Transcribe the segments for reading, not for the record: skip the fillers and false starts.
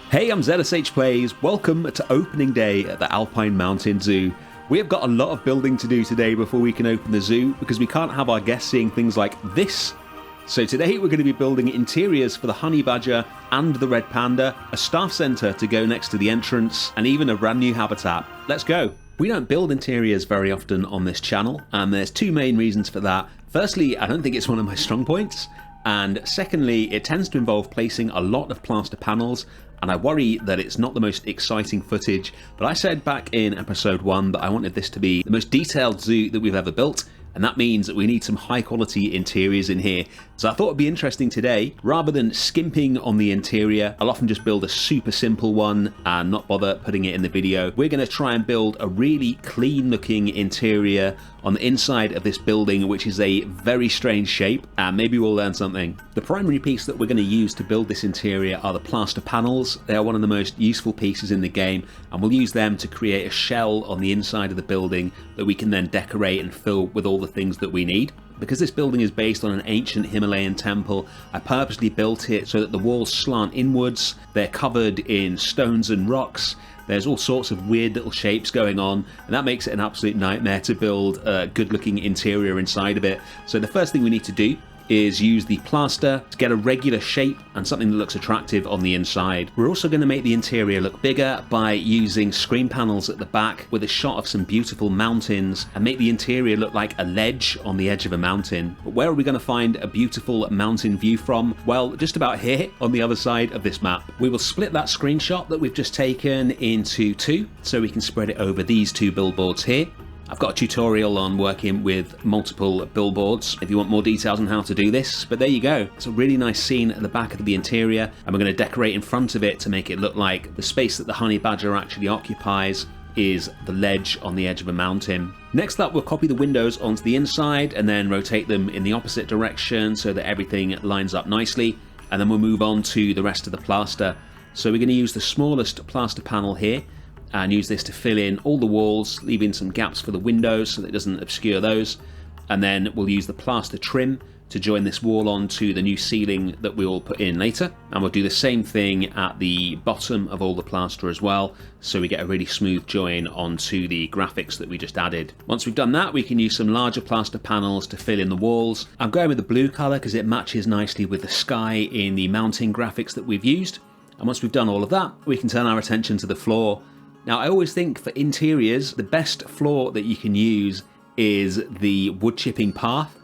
Hey, I'm ZSH Plays. Welcome to opening day at the Alpine Mountain Zoo. We have got a lot of building to do today before we can open the zoo because we can't have our guests seeing things like this. So today we're going to be building interiors for the Honey Badger and the Red Panda, a staff centre to go next to the entrance, and even a brand new habitat. Let's go! We don't build interiors very often on this channel, and there's two main reasons for that. Firstly, I don't think it's one of my strong points, and secondly, it tends to involve placing a lot of plaster panels, and I worry that it's not the most exciting footage. But I said back in episode 1 that I wanted this to be the most detailed zoo that we've ever built, and that means that we need some high quality interiors in here. So I thought it'd be interesting today, rather than skimping on the interior, I'll often just build a super simple one and not bother putting it in the video. We're going to try and build a really clean looking interior on the inside of this building, which is a very strange shape, and maybe we'll learn something. The primary piece that we're going to use to build this interior are the plaster panels. They are one of the most useful pieces in the game, and we'll use them to create a shell on the inside of the building that we can then decorate and fill with all the things that we need. Because this building is based on an ancient Himalayan temple, I purposely built it so that the walls slant inwards, they're covered in stones and rocks, there's all sorts of weird little shapes going on, and that makes it an absolute nightmare to build a good looking interior inside of it. So the first thing we need to do is use the plaster to get a regular shape and something that looks attractive on the inside. We're also going to make the interior look bigger by using screen panels at the back with a shot of some beautiful mountains and make the interior look like a ledge on the edge of a mountain. But where are we going to find a beautiful mountain view from? Well, just about here on the other side of this map. We will split that screenshot that we've just taken into two so we can spread it over these two billboards here. I've got a tutorial on working with multiple billboards if you want more details on how to do this, but there you go. It's a really nice scene at the back of the interior, and we're going to decorate in front of it to make it look like the space that the Honey Badger actually occupies is the ledge on the edge of a mountain. Next up, we'll copy the windows onto the inside and then rotate them in the opposite direction so that everything lines up nicely, and then we'll move on to the rest of the plaster. So we're going to use the smallest plaster panel here and use this to fill in all the walls, leaving some gaps for the windows so that it doesn't obscure those. And then we'll use the plaster trim to join this wall onto the new ceiling that we'll put in later. And we'll do the same thing at the bottom of all the plaster as well, so we get a really smooth join onto the graphics that we just added. Once we've done that, we can use some larger plaster panels to fill in the walls. I'm going with the blue color because it matches nicely with the sky in the mountain graphics that we've used. And once we've done all of that, we can turn our attention to the floor. Now, I always think for interiors, the best floor that you can use is the wood chipping path.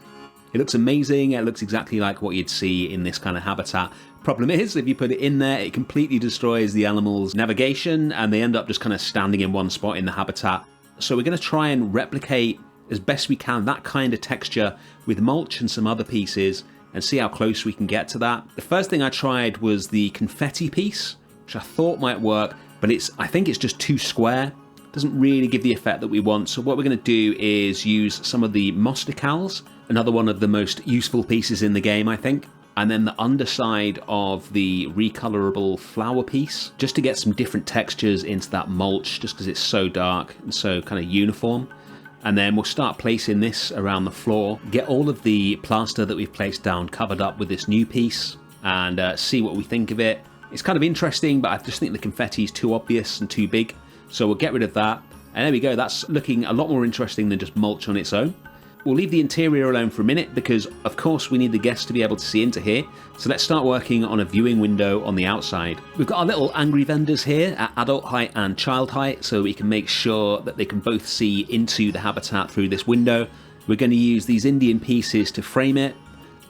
It looks amazing, it looks exactly like what you'd see in this kind of habitat. Problem is, if you put it in there, it completely destroys the animal's navigation and they end up just kind of standing in one spot in the habitat. So we're going to try and replicate as best we can that kind of texture with mulch and some other pieces and see how close we can get to that. The first thing I tried was the confetti piece, which I thought might work, but I think it's just too square. It doesn't really give the effect that we want. So what we're going to do is use some of the moss decals, another one of the most useful pieces in the game, I think. And then the underside of the recolorable flower piece, just to get some different textures into that mulch, just because it's so dark and so kind of uniform. And then we'll start placing this around the floor, get all of the plaster that we've placed down covered up with this new piece, and see what we think of it. It's kind of interesting, but I just think the confetti is too obvious and too big. So we'll get rid of that. And there we go. That's looking a lot more interesting than just mulch on its own. We'll leave the interior alone for a minute because, of course, we need the guests to be able to see into here. So let's start working on a viewing window on the outside. We've got our little angry vendors here at adult height and child height, so we can make sure that they can both see into the habitat through this window. We're going to use these Indian pieces to frame it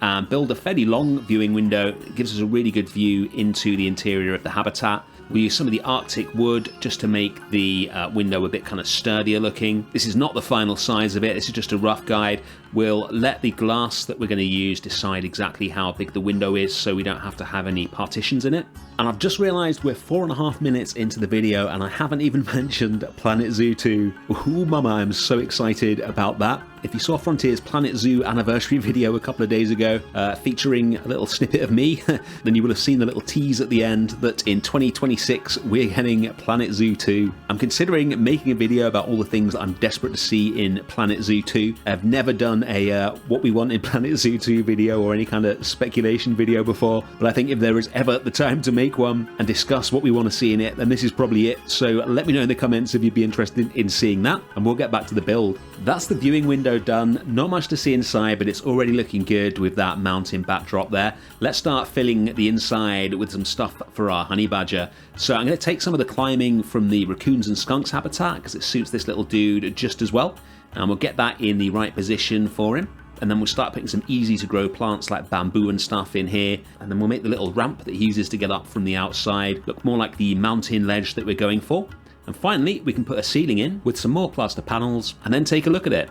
and build a fairly long viewing window. It gives us a really good view into the interior of the habitat. We use some of the Arctic wood just to make the window a bit kind of sturdier looking. This is not the final size of it, this is just a rough guide. We'll let the glass that we're going to use decide exactly how big the window is so we don't have to have any partitions in it. And I've just realised we're 4.5 minutes into the video and I haven't even mentioned Planet Zoo 2. Ooh mama, I'm so excited about that. If you saw Frontier's Planet Zoo anniversary video a couple of days ago, featuring a little snippet of me, then you will have seen the little tease at the end that in 2026 we're getting Planet Zoo 2. I'm considering making a video about all the things that I'm desperate to see in Planet Zoo 2. I've never done a what we want in Planet Zoo 2 video or any kind of speculation video before, but I think if there is ever the time to make one and discuss what we want to see in it, then this is probably it. So let me know in the comments if you'd be interested in seeing that, and we'll get back to the build. That's the viewing window done. Not much to see inside, but it's already looking good with that mountain backdrop there. Let's start filling the inside with some stuff for our honey badger. So I'm going to take some of the climbing from the raccoons and skunks habitat because it suits this little dude just as well, and we'll get that in the right position for him. And then we'll start putting some easy to grow plants like bamboo and stuff in here, and then we'll make the little ramp that he uses to get up from the outside look more like the mountain ledge that we're going for. And finally, we can put a ceiling in with some more plaster panels and then take a look at it.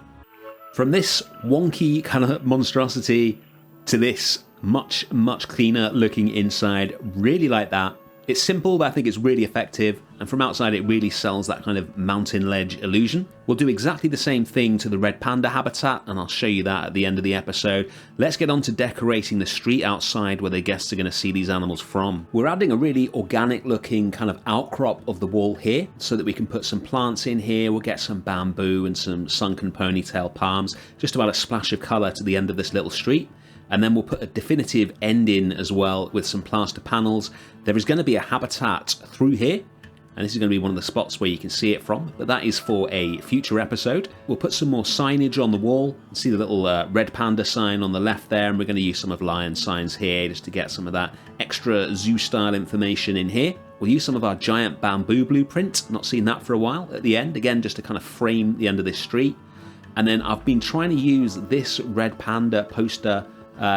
From this wonky kind of monstrosity to this much cleaner looking inside, really like that. It's simple, but I think it's really effective, and from outside it really sells that kind of mountain ledge illusion. We'll do exactly the same thing to the Red Panda habitat, and I'll show you that at the end of the episode. Let's get on to decorating the street outside where the guests are going to see these animals from. We're adding a really organic looking kind of outcrop of the wall here so that we can put some plants in here. We'll get some bamboo and some sunken ponytail palms, just to add a splash of colour to the end of this little street. And then we'll put a definitive end in as well with some plaster panels. There is going to be a habitat through here, and this is going to be one of the spots where you can see it from, but that is for a future episode. We'll put some more signage on the wall. See the little Red Panda sign on the left there, and we're going to use some of Lion signs here just to get some of that extra zoo style information in here. We'll use some of our giant bamboo blueprint, not seen that for a while, at the end, again just to kind of frame the end of this street. And then I've been trying to use this Red Panda poster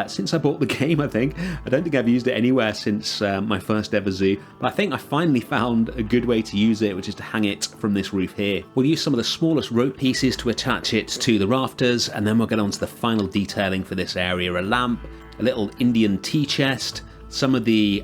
since I bought the game, I think. I don't think I've used it anywhere since my first ever zoo, but I think I finally found a good way to use it, which is to hang it from this roof here. We'll use some of the smallest rope pieces to attach it to the rafters, and then we'll get on to the final detailing for this area. A lamp, a little Indian tea chest, some of the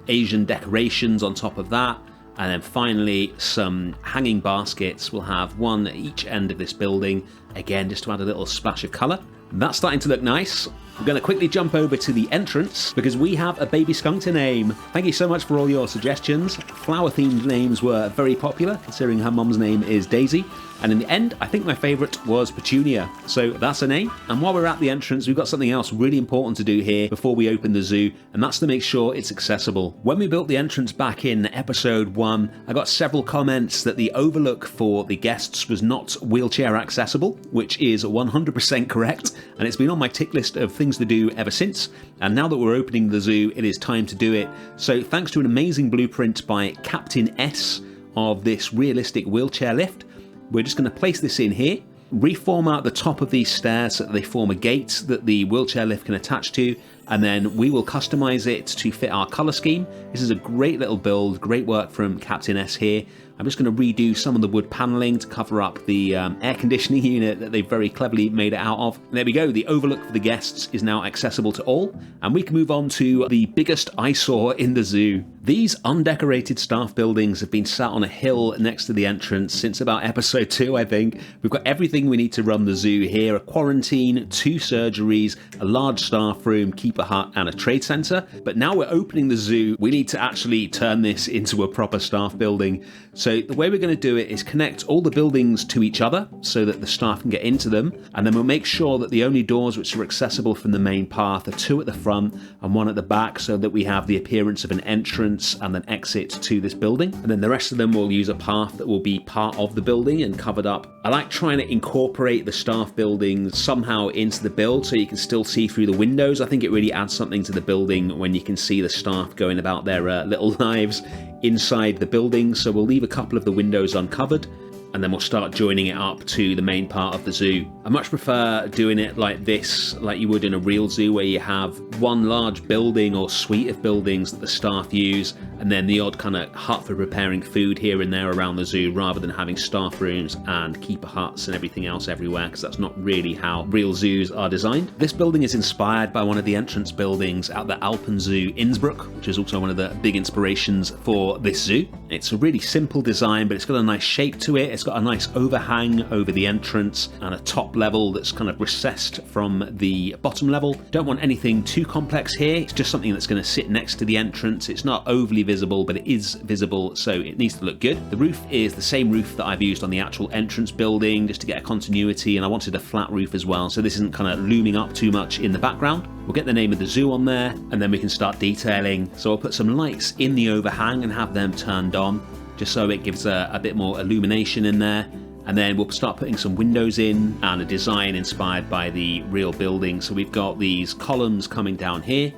Asian decorations on top of that, and then finally some hanging baskets. We'll have one at each end of this building, again just to add a little splash of colour. That's starting to look nice. We're going to quickly jump over to the entrance because we have a baby skunk to name. Thank you so much for all your suggestions. Flower-themed names were very popular, considering her mum's name is Daisy. And in the end, I think my favourite was Petunia. So that's her name. And while we're at the entrance, we've got something else really important to do here before we open the zoo, and that's to make sure it's accessible. When we built the entrance back in episode 1, I got several comments that the overlook for the guests was not wheelchair accessible, which is 100% correct. And it's been on my tick list of things to do ever since. And now that we're opening the zoo, it is time to do it. So thanks to an amazing blueprint by Captain S of this realistic wheelchair lift, we're just going to place this in here, reformat the top of these stairs so that they form a gate that the wheelchair lift can attach to, and then we will customize it to fit our color scheme. This is a great little build, great work from Captain S here. I'm just going to redo some of the wood paneling to cover up the air conditioning unit that they very cleverly made it out of. And there we go, the overlook for the guests is now accessible to all, and we can move on to the biggest eyesore in the zoo. These undecorated staff buildings have been sat on a hill next to the entrance since about episode 2, I think. We've got everything we need to run the zoo here: a quarantine, 2 surgeries, a large staff room, keeper hut, and a trade centre. But now we're opening the zoo, we need to actually turn this into a proper staff building. So the way we're going to do it is connect all the buildings to each other so that the staff can get into them, and then we'll make sure that the only doors which are accessible from the main path are 2 at the front and 1 at the back, so that we have the appearance of an entrance and an exit to this building. And then the rest of them will use a path that will be part of the building and covered up. I like trying to incorporate the staff buildings somehow into the build so you can still see through the windows. I think it really adds something to the building when you can see the staff going about their little lives inside the building. So we'll leave a couple of the windows uncovered, and then we'll start joining it up to the main part of the zoo. I much prefer doing it like this, like you would in a real zoo, where you have one large building or suite of buildings that the staff use, and then the odd kind of hut for preparing food here and there around the zoo, rather than having staff rooms and keeper huts and everything else everywhere, because that's not really how real zoos are designed. This building is inspired by one of the entrance buildings at the Alpine Zoo Innsbruck, which is also one of the big inspirations for this zoo. It's a really simple design, but it's got a nice shape to it. It's got a nice overhang over the entrance and a top level that's kind of recessed from the bottom level. Don't want anything too complex here. It's just something that's going to sit next to the entrance. It's not overly visible, but it is visible, so it needs to look good. The roof is the same roof that I've used on the actual entrance building just to get a continuity, and I wanted a flat roof as well, so this isn't kind of looming up too much in the background. We'll get the name of the zoo on there, and then we can start detailing. So I'll put some lights in the overhang and have them turned on, just so it gives a bit more illumination in there. And then we'll start putting some windows in and a design inspired by the real building. So we've got these columns coming down here,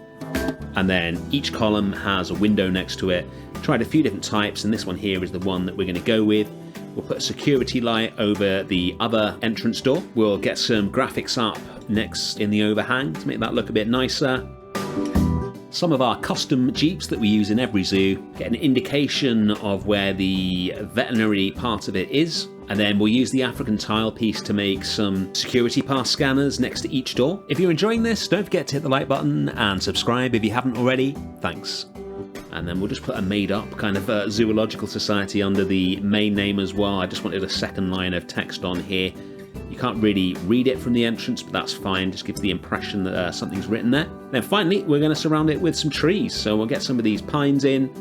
and then each column has a window next to it. Tried a few different types, and this one here is the one that we're going to go with. We'll put a security light over the other entrance door. We'll get some graphics up next in the overhang to make that look a bit nicer. Some of our custom Jeeps that we use in every zoo, get an indication of where the veterinary part of it is, and then we'll use the African tile piece to make some security pass scanners next to each door. If you're enjoying this, don't forget to hit the like button and subscribe if you haven't already. Thanks. And then we'll just put a made-up kind of zoological society under the main name as well. I just wanted a second line of text on here. You can't really read it from the entrance, but that's fine. Just gives the impression that something's written there. Then finally, we're going to surround it with some trees. So we'll get some of these pines in.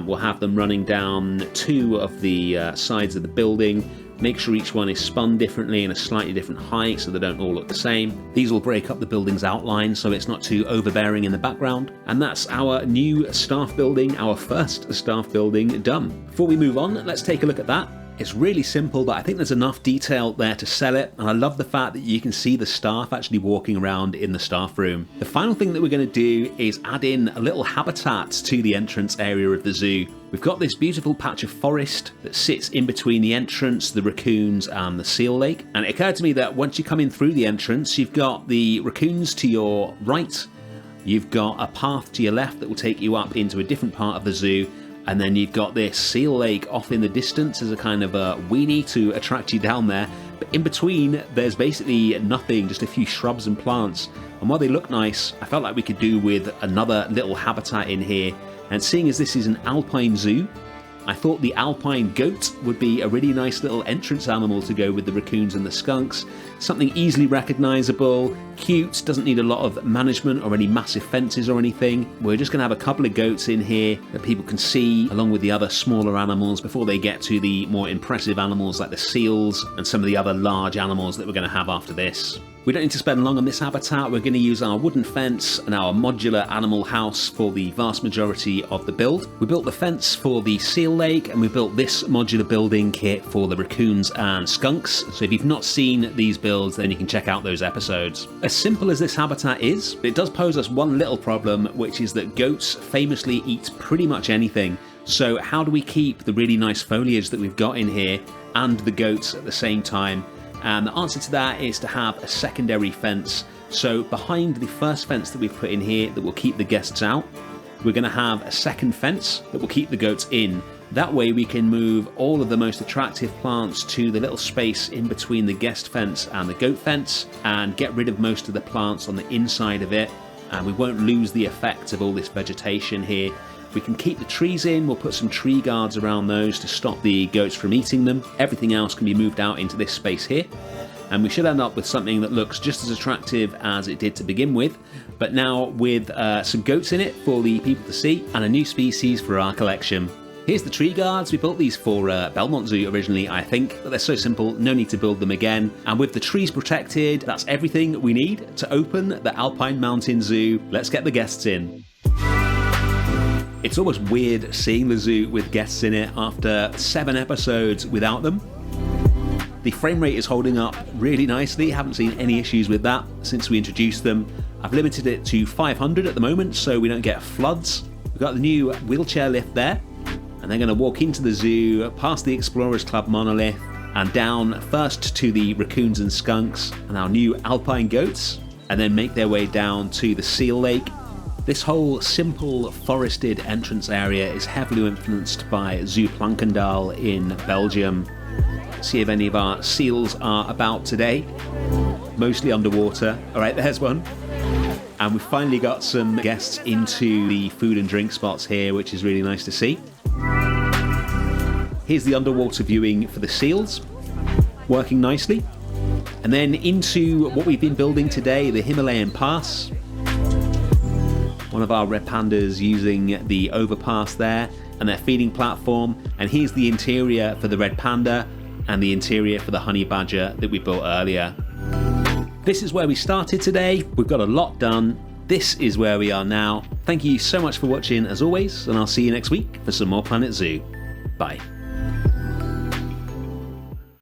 We'll have them running down two of the sides of the building. Make sure each one is spun differently in a slightly different height so they don't all look the same. These will break up the building's outline so it's not too overbearing in the background. And that's our new staff building, our first staff building done. Before we move on, let's take a look at that. It's really simple, but I think there's enough detail there to sell it, and I love the fact that you can see the staff actually walking around in the staff room. The final thing that we're going to do is add in a little habitat to the entrance area of the zoo. We've got this beautiful patch of forest that sits in between the entrance, the raccoons, and the seal lake, and it occurred to me that once you come in through the entrance, you've got the raccoons to your right, you've got a path to your left that will take you up into a different part of the zoo, and then you've got this seal lake off in the distance as a kind of a weenie to attract you down there. But in between, there's basically nothing, just a few shrubs and plants. And while they look nice, I felt like we could do with another little habitat in here. And seeing as this is an Alpine Zoo, I thought the Alpine Goat would be a really nice little entrance animal to go with the raccoons and the skunks. Something easily recognisable, cute, doesn't need a lot of management or any massive fences or anything. We're just going to have a couple of goats in here that people can see along with the other smaller animals before they get to the more impressive animals like the seals and some of the other large animals that we're going to have after this. We don't need to spend long on this habitat. We're going to use our wooden fence and our modular animal house for the vast majority of the build. We built the fence for the seal lake, and we built this modular building kit for the raccoons and skunks. So if you've not seen these builds, then you can check out those episodes. As simple as this habitat is, it does pose us one little problem, which is that goats famously eat pretty much anything. So how do we keep the really nice foliage that we've got in here and the goats at the same time? And the answer to that is to have a secondary fence. So behind the first fence that we've put in here that will keep the guests out, we're going to have a second fence that will keep the goats in. That way we can move all of the most attractive plants to the little space in between the guest fence and the goat fence and get rid of most of the plants on the inside of it. And we won't lose the effect of all this vegetation here. We can keep the trees in, we'll put some tree guards around those to stop the goats from eating them. Everything else can be moved out into this space here. And we should end up with something that looks just as attractive as it did to begin with, but now with some goats in it for the people to see and a new species for our collection. Here's the tree guards. We built these for Belmont Zoo originally, I think, but they're so simple, no need to build them again. And with the trees protected, that's everything we need to open the Alpine Mountain Zoo. Let's get the guests in. It's almost weird seeing the zoo with guests in it after 7 episodes without them. The frame rate is holding up really nicely, haven't seen any issues with that since we introduced them. I've limited it to 500 at the moment so we don't get floods. We've got the new wheelchair lift there, and they're going to walk into the zoo, past the Explorers Club monolith, and down first to the raccoons and skunks and our new Alpine goats, and then make their way down to the seal lake. This whole simple forested entrance area is heavily influenced by Zoo Plankendal in Belgium. See if any of our seals are about today. Mostly underwater. Alright, there's one. And we've finally got some guests into the food and drink spots here, which is really nice to see. Here's the underwater viewing for the seals, working nicely. And then into what we've been building today, the Himalayan pass. One of our red pandas using the overpass there and their feeding platform. And here's the interior for the red panda and the interior for the honey badger that we built earlier. This is where we started today. We've got a lot done. This is where we are now. Thank you so much for watching as always, and I'll see you next week for some more Planet Zoo. Bye.